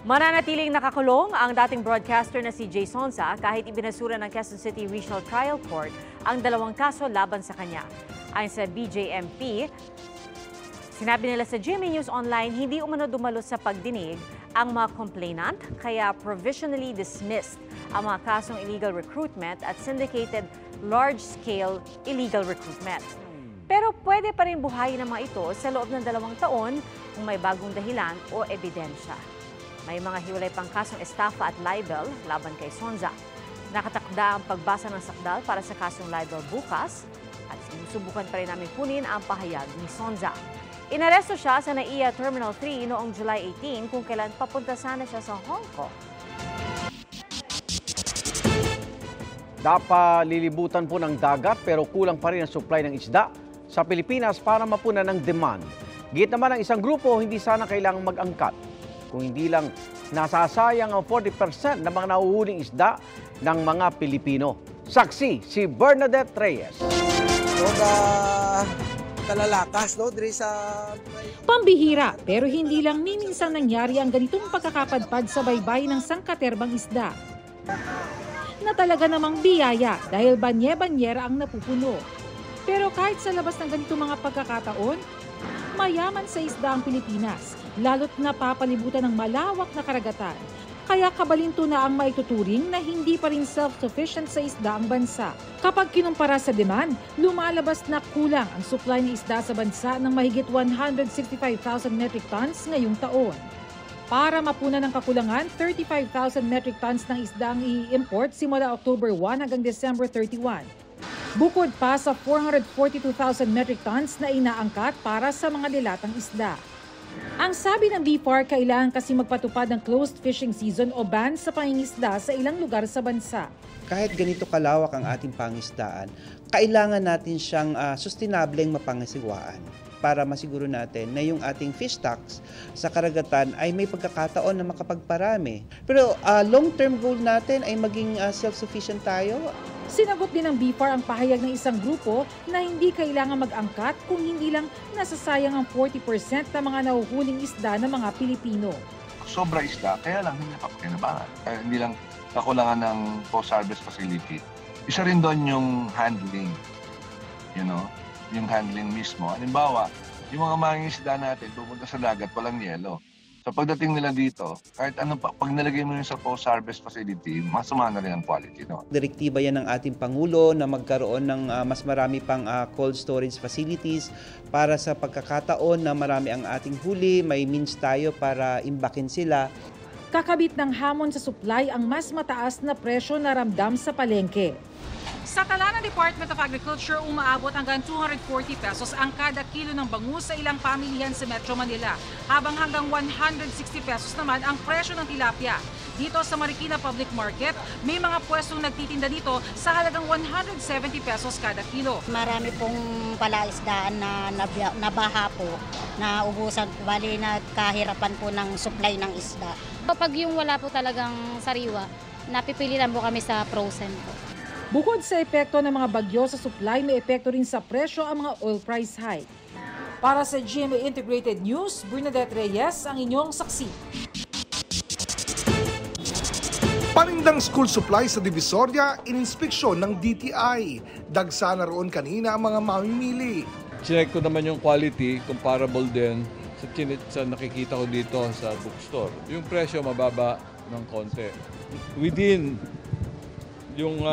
Mananatiling nakakulong ang dating broadcaster na si Jay Sonza kahit ibinasura ng Quezon City Regional Trial Court ang dalawang kaso laban sa kanya. Ayon sa BJMP, sinabi nila sa GMA News Online hindi umano dumalo sa pagdinig ang mga complainant kaya provisionally dismissed ang mga kasong illegal recruitment at syndicated large-scale illegal recruitment. Pero pwede pa rin buhayin ang mga ito sa loob ng 2 taon kung may bagong dahilan o ebidensya. May mga hiwalay pang kasong estafa at libel laban kay Sonza. Nakatakda ang pagbasa ng sakdal para sa kasong libel bukas at sinusubukan pa rin namin kunin ang pahayag ni Sonza. Inaresto siya sa NAIA Terminal 3 noong July 18 kung kailan papunta sana siya sa Hong Kong. Napalilibutan po ng dagat pero kulang pa rin ang supply ng isda sa Pilipinas para mapunan ng demand. Git naman ng isang grupo, hindi sana kailangang mag-angkat. Kung hindi lang nasasayang ang 40% ng mga nahuhuling isda ng mga Pilipino. Saksi si Bernadette Reyes. Kalalakas, no? Sa... Pambihira, pero hindi lang minsan nangyari ang ganitong pagkakapadpad sa baybay ng sangkaterbang isda. Na talaga namang biyaya dahil banye-banyera ang napupuno. Pero kahit sa labas ng ganitong mga pagkakataon, mayaman sa isda ang Pilipinas, lalo't napapalibutan ng malawak na karagatan. Kaya kabalinto na ang maituturing na hindi pa rin self-sufficient sa isda ang bansa. Kapag kinumpara sa demand, lumalabas na kulang ang supply ng isda sa bansa ng mahigit 165,000 metric tons ngayong taon. Para mapunan ng kakulangan, 35,000 metric tons ng isda ang i-import simula October 1 hanggang December 31. Bukod pa sa 442,000 metric tons na inaangkat para sa mga dilatang isda. Ang sabi ng BFAR, kailangan kasi magpatupad ng closed fishing season o ban sa pangingisda sa ilang lugar sa bansa. Kahit ganito kalawak ang ating pangisdaan, kailangan natin siyang sustainableng mapangasiwaan para masiguro natin na yung ating fish stocks sa karagatan ay may pagkakataon na makapagparami. Pero long-term goal natin ay maging self-sufficient tayo. Sinagot din ng BFAR ang pahayag ng isang grupo na hindi kailangan mag-angkat kung hindi lang nasasayang ang 40% ng mga nahuhuling isda ng mga Pilipino. Sobra isda, kaya lang hindi napapakinabangan. Hindi lang kakulangan ng post-harvest facility. Isa rin doon yung handling, yung handling mismo. Halimbawa, yung mga mangingisda natin pupunta sa dagat, walang yelo. So pagdating nila dito, kahit ano pa, pag nalagay mo yun sa post-harvest facility, masama na rin ang quality. No? Direktiba yan ng ating Pangulo na magkaroon ng mas marami pang cold storage facilities para sa pagkakataon na marami ang ating huli, may means tayo para imbakin sila. Kakabit ng hamon sa supply ang mas mataas na presyo na ramdam sa palengke. Sa tala ng Department of Agriculture, umaabot hanggang 240 pesos ang kada kilo ng bangus sa ilang pamilihan sa Metro Manila, habang hanggang 160 pesos naman ang presyo ng tilapia. Dito sa Marikina Public Market, may mga pwestong nagtitinda dito sa halagang 170 pesos kada kilo. Marami pong palaisdaan na nabaha po, na ubusan, bali nagkahirapan po ng supply ng isda. Kapag yung wala po talagang sariwa, napipilitan po kami sa frozen po. Bukod sa epekto ng mga bagyo sa supply, may epekto rin sa presyo ang mga oil price hike. Para sa GMA Integrated News, Bernadette Reyes ang inyong saksi. Panindang school supply sa Divisoria, ininspeksyon ng DTI. Dagsa na roon kanina ang mga mamimili. Check ko naman yung quality, comparable din sa nakikita ko dito sa bookstore. Yung presyo mababa ng konti. Within yung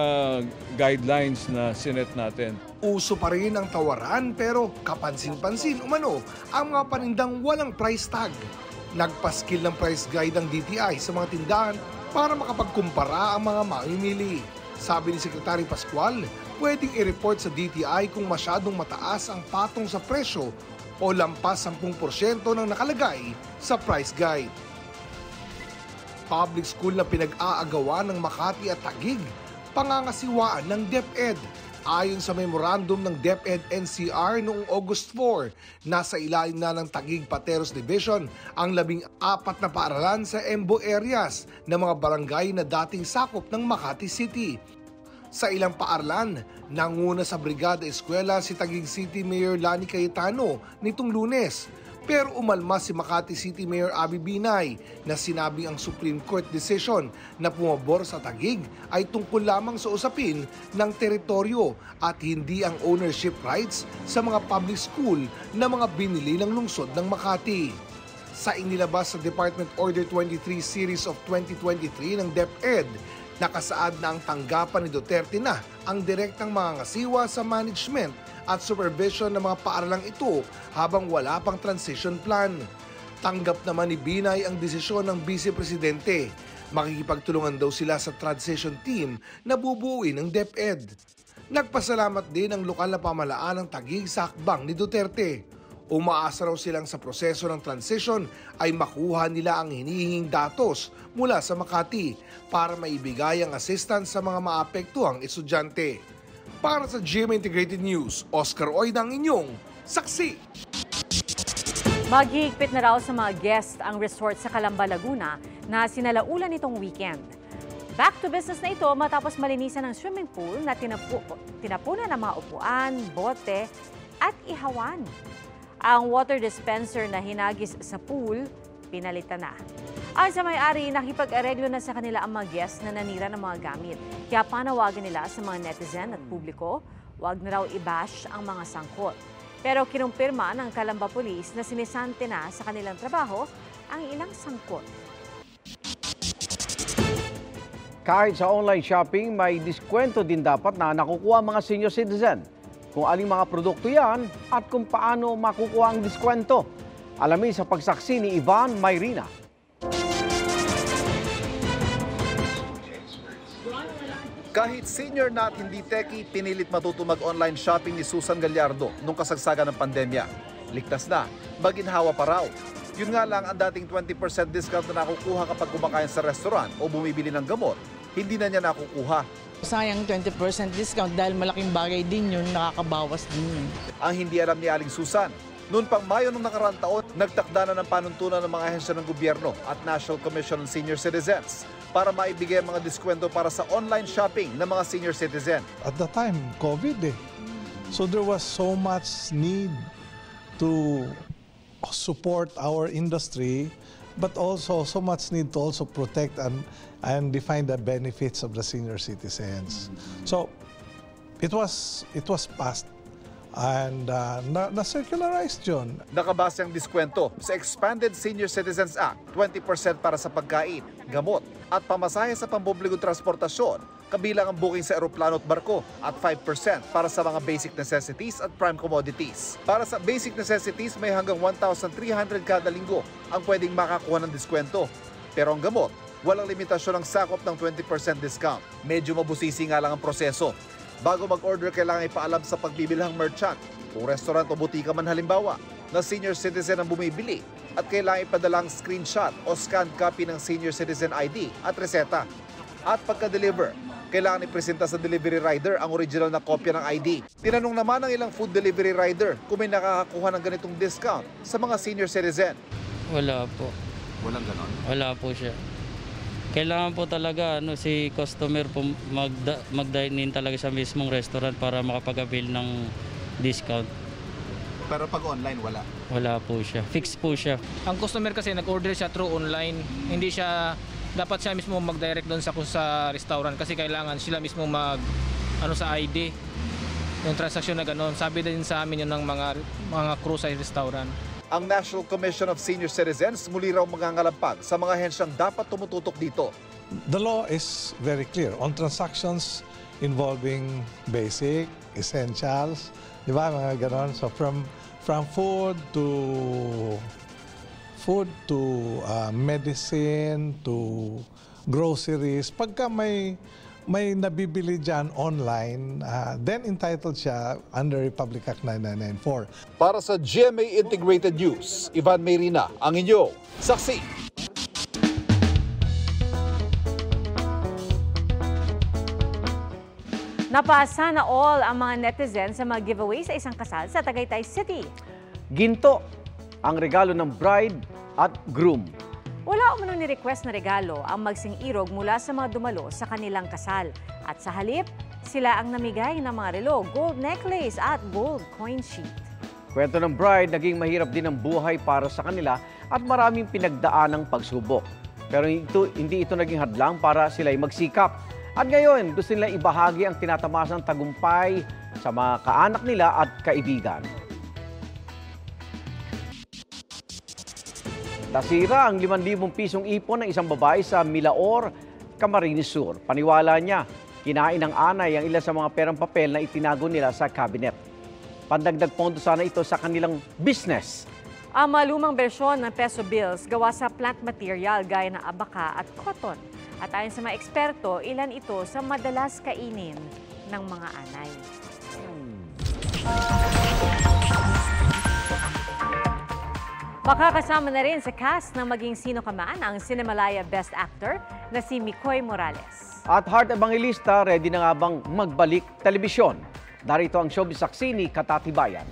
guidelines na sinet natin. Uso pa rin ang tawaran pero kapansin-pansin umano ang mga panindang walang price tag. Nagpaskil ng price guide ang DTI sa mga tindahan para makapagkumpara ang mga mamimili. Sabi ni Secretary Pascual, pwedeng i-report sa DTI kung masyadong mataas ang patong sa presyo o lampas 10% ng nakalagay sa price guide. Public school na pinag-aagawan ng Makati at Taguig, pangangasiwaan ng DepEd. Ayon sa memorandum ng DepEd NCR noong August 4, nasa ilalim na ng Taguig Pateros Division ang 14 na paaralan sa Embo areas ng mga barangay na dating sakop ng Makati City. Sa ilang paaralan, nanguna sa Brigada Eskwela si Taguig City Mayor Lani Cayetano nitong Lunes. Pero umalma si Makati City Mayor Abby Binay na sinabing ang Supreme Court decision na pumabor sa Taguig ay tungkol lamang sa usapin ng teritoryo at hindi ang ownership rights sa mga public school na mga binili ng lungsod ng Makati. Sa inilabas sa Department Order 23 Series of 2023 ng DepEd, nakasaad na ang tanggapan ni Duterte na ang direktang mangangasiwa sa management at supervision ng mga paaralang ito habang wala pang transition plan. Tanggap naman ni Binay ang desisyon ng Vice Presidente. Makikipagtulungan daw sila sa transition team na bubuuin ng DepEd. Nagpasalamat din ang lokal na pamahalaan ng Taguig sa hakbang ni Duterte. Umaasa raw silang sa proseso ng transition ay makuha nila ang hinihinging datos mula sa Makati para maibigay ang assistance sa mga maapektuhang estudyante. Para sa GMA Integrated News, Oscar Oida ang inyong saksi. Maghihigpit na raw sa mga guest ang resort sa Calamba, Laguna na sinalaulan nitong weekend. Back to business na ito matapos malinisan ng swimming pool na tinapunan ng mga upuan, bote at ihawan. Ang water dispenser na hinagis sa pool, pinalitan na. Ayon sa may-ari, nakipag-areglo na sa kanila ang mga guests na nanira ng mga gamit. Kaya panawagan nila sa mga netizen at publiko, huwag na raw i-bash ang mga sangkot. Pero kinumpirma ng Calamba Police na sinisante na sa kanilang trabaho ang ilang sangkot. Kahit sa online shopping, may diskwento din dapat na nakukuha mga senior citizen. Kung aling mga produkto yan at kung paano makukuha ang diskwento. Alamin sa pagsaksi ni Ivan Mayrina. Kahit senior na at hindi techie, pinilit matuto mag-online shopping ni Susan Gallardo nung kasagsagan ng pandemya. Ligtas na, maginhawa pa raw. Yun nga lang, ang dating 20% discount na nakukuha kapag kumakain sa restaurant o bumibili ng gamot, hindi na niya nakukuha. Sayang 20% discount dahil malaking bagay din yun, nakakabawas din yun. Ang hindi alam ni Aling Susan, noon pang Mayo ng nakaraang taon, nagtakda na ng panuntunan ng mga ahensya ng gobyerno at National Commission on Senior Citizens para maibigay ang mga diskwento para sa online shopping ng mga senior citizen. At the time, COVID eh. So there was so much need to support our industry, but also so much need to also protect and define the benefits of the senior citizens. So it was passed and na-circularized yun. Nakabase ang diskwento sa Expanded Senior Citizens Act, 20% para sa pagkain, gamot at pamasahe sa pambubligong transportasyon, kabilang ang booking sa eroplano at barko at 5% para sa mga basic necessities at prime commodities. Para sa basic necessities, may hanggang 1,300 kada linggo ang pwedeng makakuha ng diskwento. Pero ang gamot, walang limitasyon ang sakop ng 20% discount. Medyo mabusisi nga lang ang proseso. Bago mag-order, kailangan ipaalam sa pagbibilhang merchant, kung restaurant o butika man halimbawa, na senior citizen ang bumibili at kailangan ipadala ang screenshot o scanned copy ng senior citizen ID at reseta. At pagka-deliver, kailangan ipresenta sa delivery rider ang original na kopya ng ID. Tinanong naman ng ilang food delivery rider kung may nakakakuha ng ganitong discount sa mga senior citizen. Wala po. Walang ganon? Wala po siya. Kailangan po talaga si customer po mag-dine in talaga sa mismong restaurant para makapag-avail ng discount. Pero pag online, wala? Wala po siya. Fix po siya. Ang customer kasi nag-order siya through online. Hindi siya, dapat siya mismo mag-direct doon sa restaurant kasi kailangan sila mismo sa ID. Yung transaksyon na gano'n. Sabi din sa amin yun ng mga crew sa restaurant. Ang National Commission of Senior Citizens muli raw mangangalampag sa mga ahensyang dapat tumututok dito. The law is very clear on transactions involving basic, essentials, di ba, mga ganon. So from food to medicine to groceries, pagka may nabibili dyan online, then entitled siya under Republic Act 9994. Para sa GMA Integrated News, Ivan Mayrina, ang inyong saksi. Napasa na all ang mga netizens sa mga giveaway sa isang kasal sa Tagaytay City. Ginto ang regalo ng bride at groom. Wala umano ni-request na regalo ang magsing-irog mula sa mga dumalo sa kanilang kasal. At sa halip, sila ang namigay ng mga relo, gold necklace at gold coin sheet. Kwento ng bride, naging mahirap din ang buhay para sa kanila at maraming pinagdaanang pagsubok. Pero hindi ito naging hadlang para sila'y magsikap. At ngayon, gusto nila ibahagi ang tinatamasang tagumpay sa mga kaanak nila at kaibigan. Nasira ang 5,000 pisong ipon ng isang babae sa Milaor, Camarines Sur. Paniwala niya, kinain ng anay ang ilan sa mga perang papel na itinago nila sa cabinet. Pandagdag pondo sana ito sa kanilang business. Ang malumang bersyon ng peso bills gawa sa plant material gaya ng abaka at cotton. At ayon sa mga eksperto, ilan ito sa madalas kainin ng mga anay. Makakasama na rin sa cast ng Maging Sino Ka Man ang Cinemalaya Best Actor na si Micoy Morales. At Heart Evangelista, ready na nga bang magbalik telebisyon? Narito ang showbiz saksi ni Katatibayan.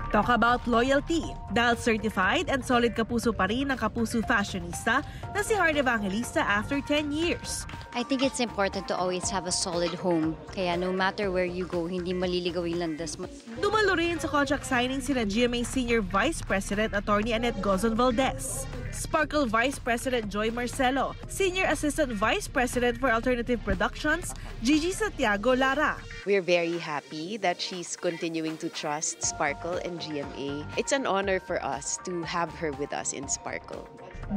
Talk about loyalty. Dahil certified and solid kapuso pa rin ang kapuso fashionista na si Heart Evangelista after 10 years. I think it's important to always have a solid home. Kaya no matter where you go, hindi maliligaw yung landas mo. Dumalo rin sa contract signing sina GMA Senior Vice President Attorney Annette Gozon Valdez, Sparkle Vice President Joy Marcelo, Senior Assistant Vice President for Alternative Productions, Gigi Santiago Lara. We're very happy that she's continuing to trust Sparkle and GMA. It's an honor for us to have her with us in Sparkle.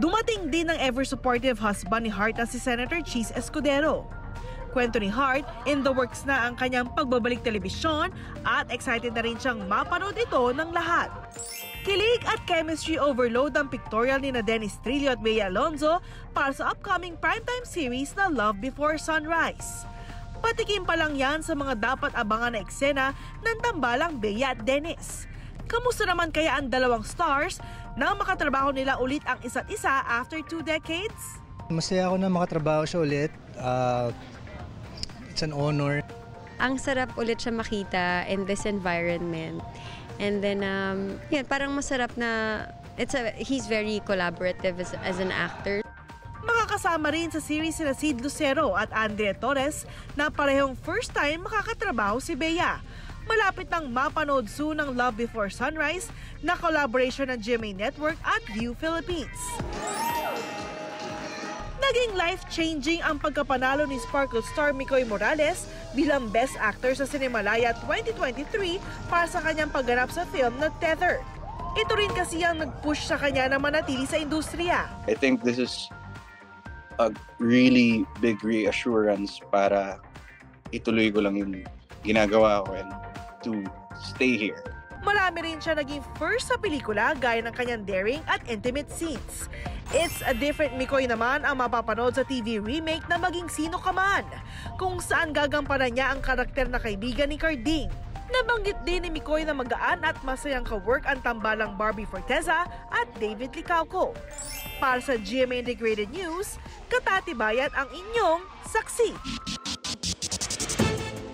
Dumating din ang ever-supportive husband ni Heart na si Senator Cheese Escudero. Kwento ni Heart, in the works na ang kanyang pagbabalik telebisyon at excited na rin siyang mapanood ito ng lahat. Kilig at chemistry overload ang pictorial ni Dennis Trillo at Bea Alonzo para sa upcoming primetime series na Love Before Sunrise. Patikim pa lang yan sa mga dapat abangan na eksena ng tambalang Bea at Dennis. Kamusta naman kaya ang dalawang stars na makatrabaho nila ulit ang isa't isa after 2 decades? Masaya ako na makatrabaho siya ulit. It's an honor. Ang sarap ulit siya makita in this environment. And then, yan, parang masarap na he's very collaborative as an actor. Makakasama rin sa series sila Sid Lucero at Andrea Torres na parehong first time makakatrabaho si Bea. Malapit nang mapanood soon ang Love Before Sunrise na collaboration ng GMA Network at View Philippines. Naging life-changing ang pagkapanalo ni Sparkle star Micoy Morales bilang Best Actor sa Cinemalaya 2023 para sa kanyang pagganap sa film na Tether. Ito rin kasi ang nag-push sa kanya na manatili sa industriya. I think this is a really big reassurance para ituloy ko lang yung ginagawa ko and to stay here. Marami rin siya naging first sa pelikula gaya ng kanyang daring at intimate scenes. It's a different Micoy naman ang mapapanood sa TV remake na Maging Sino Ka Man, kung saan gagampanan niya ang karakter na kaibigan ni Carding. Nabanggit din ni Micoy na magaan at masayang ka-work ang tambalang Barbie Forteza at David Licauco. Para sa GMA Integrated News, Katatibayan ang inyong saksi.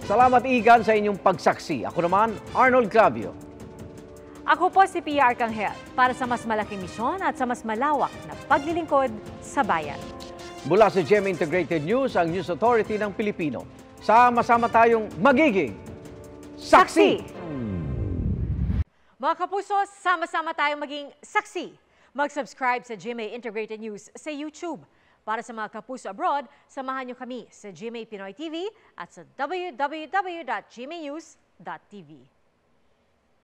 Salamat Igan sa inyong pagsaksi. Ako naman, Arnold Clavio. Ako po si Pia Arcangel para sa mas malaking misyon at sa mas malawak na paglilingkod sa bayan. Mula sa GMA Integrated News, ang News Authority ng Pilipino. Sama-sama tayong magiging saksi! Mga kapuso, sama-sama tayong maging saksi. Mag-subscribe sa GMA Integrated News sa YouTube. Para sa mga kapuso abroad, samahan niyo kami sa GMA Pinoy TV at sa www.gmanews.tv.